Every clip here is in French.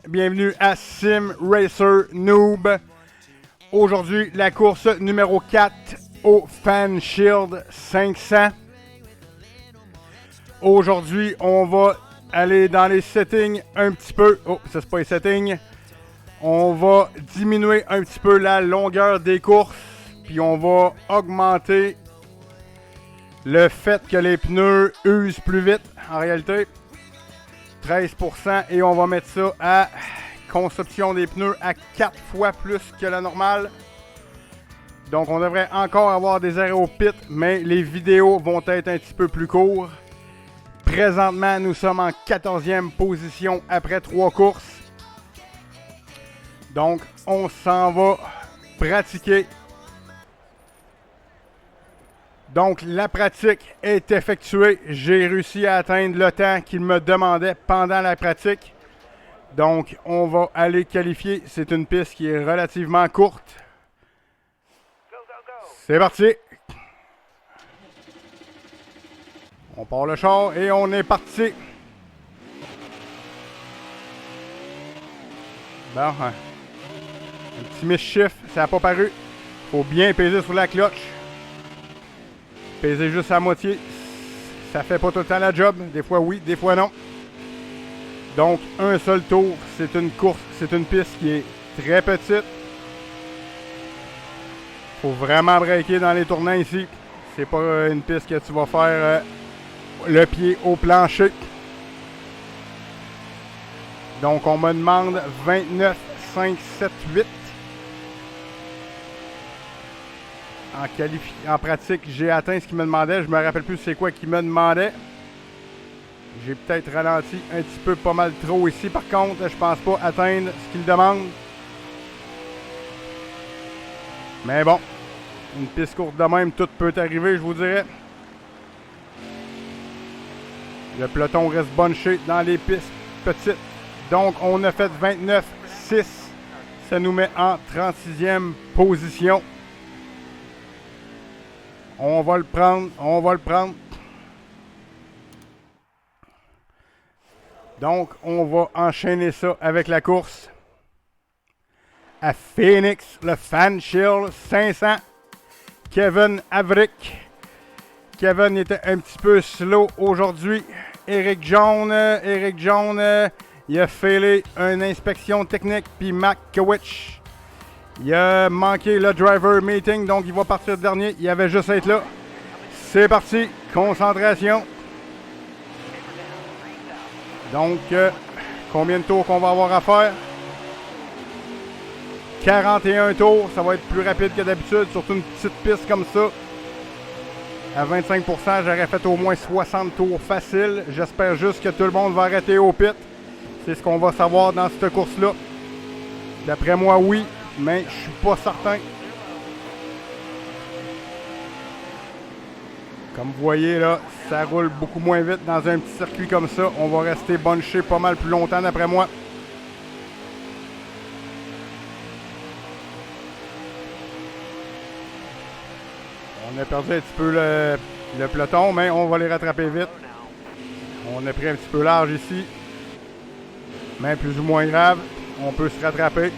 Bienvenue à Sim Racer Noob. Aujourd'hui, la course numéro 4 au Fan Shield 500. Aujourd'hui, on va aller dans les settings un petit peu. Oh, ça c'est pas les settings. On va diminuer un petit peu la longueur des courses. Puis on va augmenter le fait que les pneus usent plus vite en réalité. 13% et on va mettre ça à consommation des pneus à 4 fois plus que la normale. Donc on devrait encore avoir des arrêts au pit, mais les vidéos vont être un petit peu plus courtes. Présentement, nous sommes en 14e position après 3 courses. Donc on s'en va pratiquer. Donc, la pratique est effectuée. J'ai réussi à atteindre le temps qu'il me demandait pendant la pratique. Donc, on va aller qualifier. C'est une piste qui est relativement courte. C'est parti. On part le char et on est parti. Bon, un petit mischief, ça n'a pas paru. Faut bien peser sur la cloche. Peser juste à moitié, ça fait pas tout le temps la job. Des fois oui, des fois non. Donc, un seul tour, c'est une course, c'est une piste qui est très petite. Faut vraiment braquer dans les tournants ici. C'est pas une piste que tu vas faire le pied au plancher. Donc, on me demande 29, 5, 7, 8. En pratique, j'ai atteint ce qu'il me demandait. Je me rappelle plus c'est quoi qu'il me demandait. J'ai peut-être ralenti un petit peu pas mal trop ici. Par contre, je pense pas atteindre ce qu'il demande. Mais bon, une piste courte de même, tout peut arriver, je vous dirais. Le peloton reste bunché dans les pistes petites. Donc, on a fait 29-6. Ça nous met en 36e position. On va le prendre, on va le prendre. Donc, on va enchaîner ça avec la course à Phoenix, le Fan Shield 500. Kevin Averick. Kevin était un petit peu slow aujourd'hui. Eric Jones, il a fait une inspection technique, puis Mac Kowich. Il a manqué le driver meeting, donc il va partir dernier. Il avait juste à être là. C'est parti. Concentration. Donc, combien de tours qu'on va avoir à faire? 41 tours. Ça va être plus rapide que d'habitude, surtout une petite piste comme ça. À 25%, j'aurais fait au moins 60 tours faciles. J'espère juste que tout le monde va arrêter au pit. C'est ce qu'on va savoir dans cette course-là. D'après moi, oui. Mais je suis pas certain. Comme vous voyez là, ça roule beaucoup moins vite dans un petit circuit comme ça. On va rester bunché pas mal plus longtemps d'après moi. On a perdu un petit peu le peloton, mais on va les rattraper vite. On a pris un petit peu large ici. Mais plus ou moins grave, on peut se rattraper.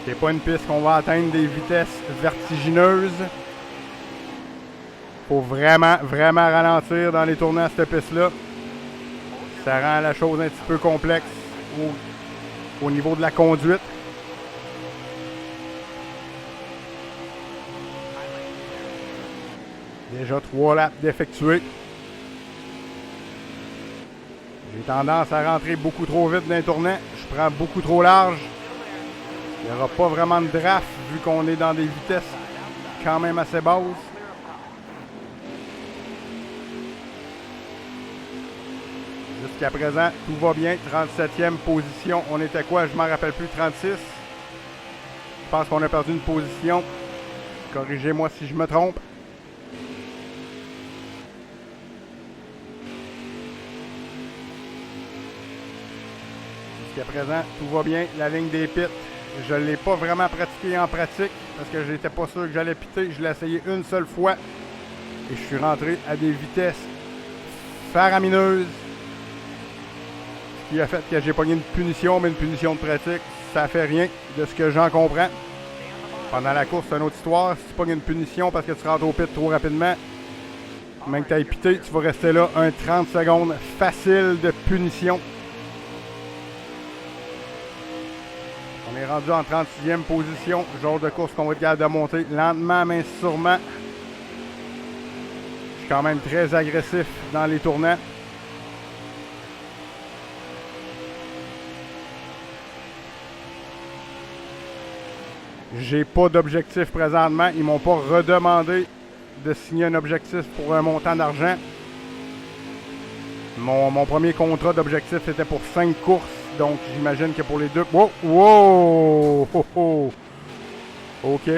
C'est pas une piste qu'on va atteindre des vitesses vertigineuses. Faut vraiment ralentir dans les tournants à cette piste-là. Ça rend la chose un petit peu complexe au niveau de la conduite. Déjà 3 laps d'effectuer. J'ai tendance à rentrer beaucoup trop vite dans les tournants. Je prends beaucoup trop large. Il n'y aura pas vraiment de draft vu qu'on est dans des vitesses quand même assez basses. Jusqu'à présent, tout va bien. 37e position. On était quoi? Je ne m'en rappelle plus. 36. Je pense qu'on a perdu une position. Corrigez-moi si je me trompe. Jusqu'à présent, tout va bien. La ligne des pits. Je ne l'ai pas vraiment pratiqué en pratique parce que j'étais pas sûr que j'allais piter. Je l'ai essayé une seule fois et je suis rentré à des vitesses faramineuses. Ce qui a fait que j'ai pogné une punition, mais une punition de pratique, ça fait rien de ce que j'en comprends. Pendant la course, c'est une autre histoire. Si tu pognes une punition parce que tu rentres au pit trop rapidement, même que tu ailles pité, tu vas rester là un 30 secondes facile de punition. On est rendu en 36e position. Genre de course qu'on va être capable de monter lentement mais sûrement. Je suis quand même très agressif dans les tournants. J'ai pas d'objectif présentement. Ils m'ont pas redemandé de signer un objectif pour un montant d'argent. Mon premier contrat d'objectif était pour 5 courses. Donc j'imagine que pour les deux... Wow! Wow! Oh, oh. OK.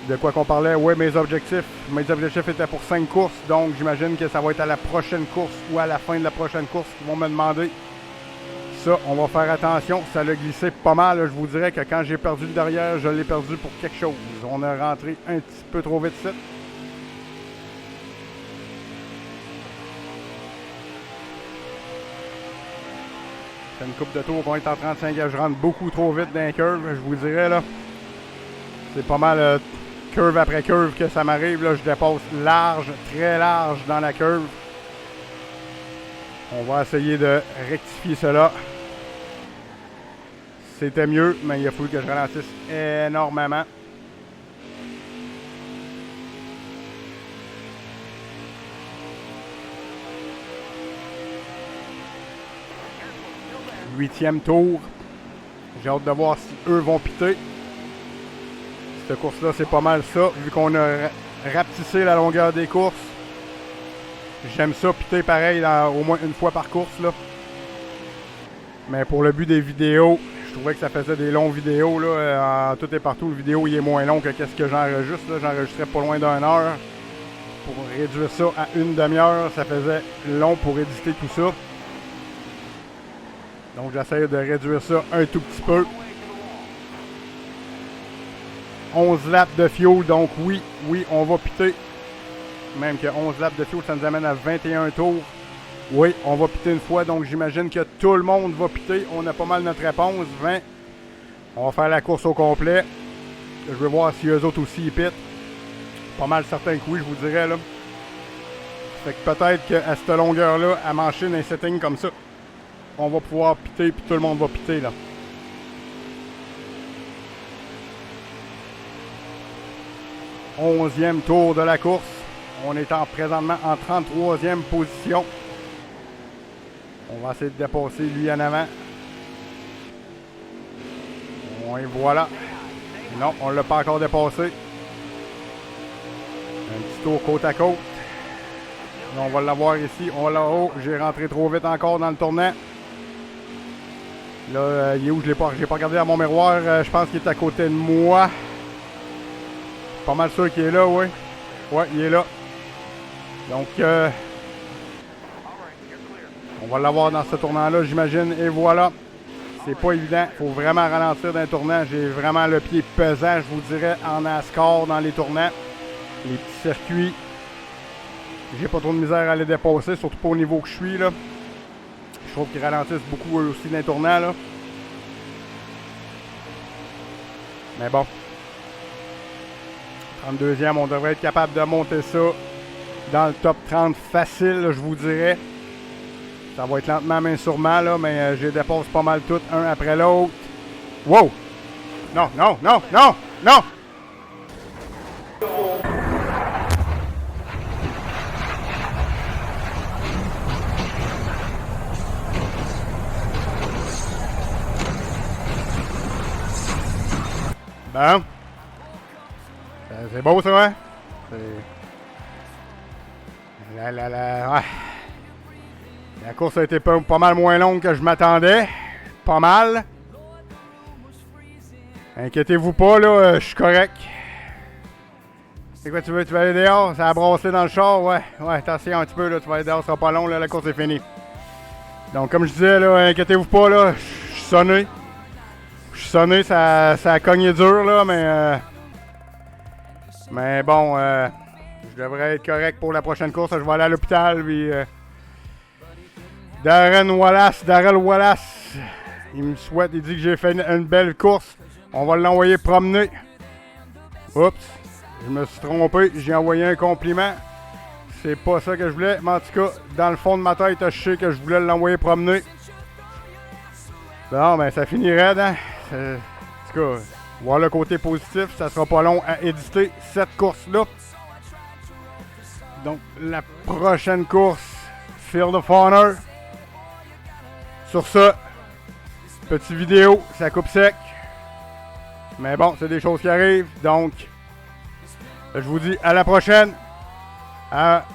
De quoi qu'on parlait? Oui, mes objectifs étaient pour 5 courses. Donc j'imagine que ça va être à la prochaine course ou à la fin de la prochaine course qu'ils vont me demander. Ça, on va faire attention. Ça l'a glissé pas mal. Je vous dirais que quand j'ai perdu le derrière, je l'ai perdu pour quelque chose. On a rentré un petit peu trop vite ici. C'est une coupe de tours pour être en 35. Je rentre beaucoup trop vite dans les curves, je vous dirais là. C'est pas mal curve après curve que ça m'arrive. Là. Je dépasse large, très large dans la curve. On va essayer de rectifier cela. C'était mieux, mais il a fallu que je ralentisse énormément. Huitième tour. J'ai hâte de voir si eux vont piter. Cette course-là, c'est pas mal ça. Vu qu'on a rapetissé la longueur des courses. J'aime ça piter pareil au moins une fois par course. Là. Mais pour le but des vidéos, je trouvais que ça faisait des longues vidéos. Là, en tout et partout, le vidéo il est moins long que qu'est-ce que j'enregistre. J'enregistrais pas loin d'1 heure. Pour réduire ça à une demi-heure, ça faisait long pour éditer tout ça. Donc j'essaie de réduire ça un tout petit peu. 11 laps de fuel, donc oui, on va piter. Même que 11 laps de fuel, ça nous amène à 21 tours. Oui, on va piter une fois, donc j'imagine que tout le monde va piter. On a pas mal notre réponse, 20. On va faire la course au complet. Je vais voir si eux autres aussi ils pitent. Pas mal certain que oui, je vous dirais là. Fait que peut-être qu'à cette longueur-là, à mancher un setting comme ça, on va pouvoir piter, puis tout le monde va piter, là. Onzième tour de la course. On est présentement en 33e position. On va essayer de dépasser lui en avant. Et voilà. Non, on ne l'a pas encore dépassé. Un petit tour côte à côte. On va l'avoir ici. On va là-haut. J'ai rentré trop vite encore dans le tournant. Là, il est où? Je l'ai pas regardé à mon miroir. Je pense qu'il est à côté de moi. Pas mal sûr qu'il est là, oui. Ouais, il est là. Donc, on va l'avoir dans ce tournant-là, j'imagine. Et voilà. C'est pas évident. Il faut vraiment ralentir dans un tournant. J'ai vraiment le pied pesant, je vous dirais, en NASCAR dans les tournants. Les petits circuits. J'ai pas trop de misère à les dépasser, surtout pas au niveau que je suis, là. Je trouve qu'ils ralentissent beaucoup eux aussi dans les tournants, là. Mais bon. 32e, on devrait être capable de monter ça dans le top 30 facile, là, je vous dirais. Ça va être lentement, mais sûrement, là, mais je les dépasse pas mal toutes, un après l'autre. Wow! Non, non, non, non, non! Bon. C'est beau, ça, hein? Ouais. La course a été pas mal moins longue que je m'attendais. Pas mal. Inquiétez-vous pas, là, je suis correct. C'est quoi tu veux? Tu vas aller dehors? Ça a brassé dans le char? Ouais, attention un petit peu, là, tu vas aller dehors, ça sera pas long, là, la course est finie. Donc, comme je disais, là, inquiétez-vous pas, là, je suis sonné. Je suis sonné, ça a cogné dur, là, mais bon, je devrais être correct pour la prochaine course. Je vais aller à l'hôpital, puis Darren Wallace, Darrell Wallace. Il me souhaite, il dit que j'ai fait une belle course. On va l'envoyer promener. Oups, je me suis trompé, j'ai envoyé un compliment. C'est pas ça que je voulais, mais en tout cas, dans le fond de ma tête, je sais que je voulais l'envoyer promener. Bon, ben ça finit raide, hein. En tout cas, voir le côté positif, ça sera pas long à éditer cette course-là. Donc, la prochaine course, Field of Honor. Sur ce, petite vidéo, ça coupe sec. Mais bon, c'est des choses qui arrivent. Donc, je vous dis à la prochaine. À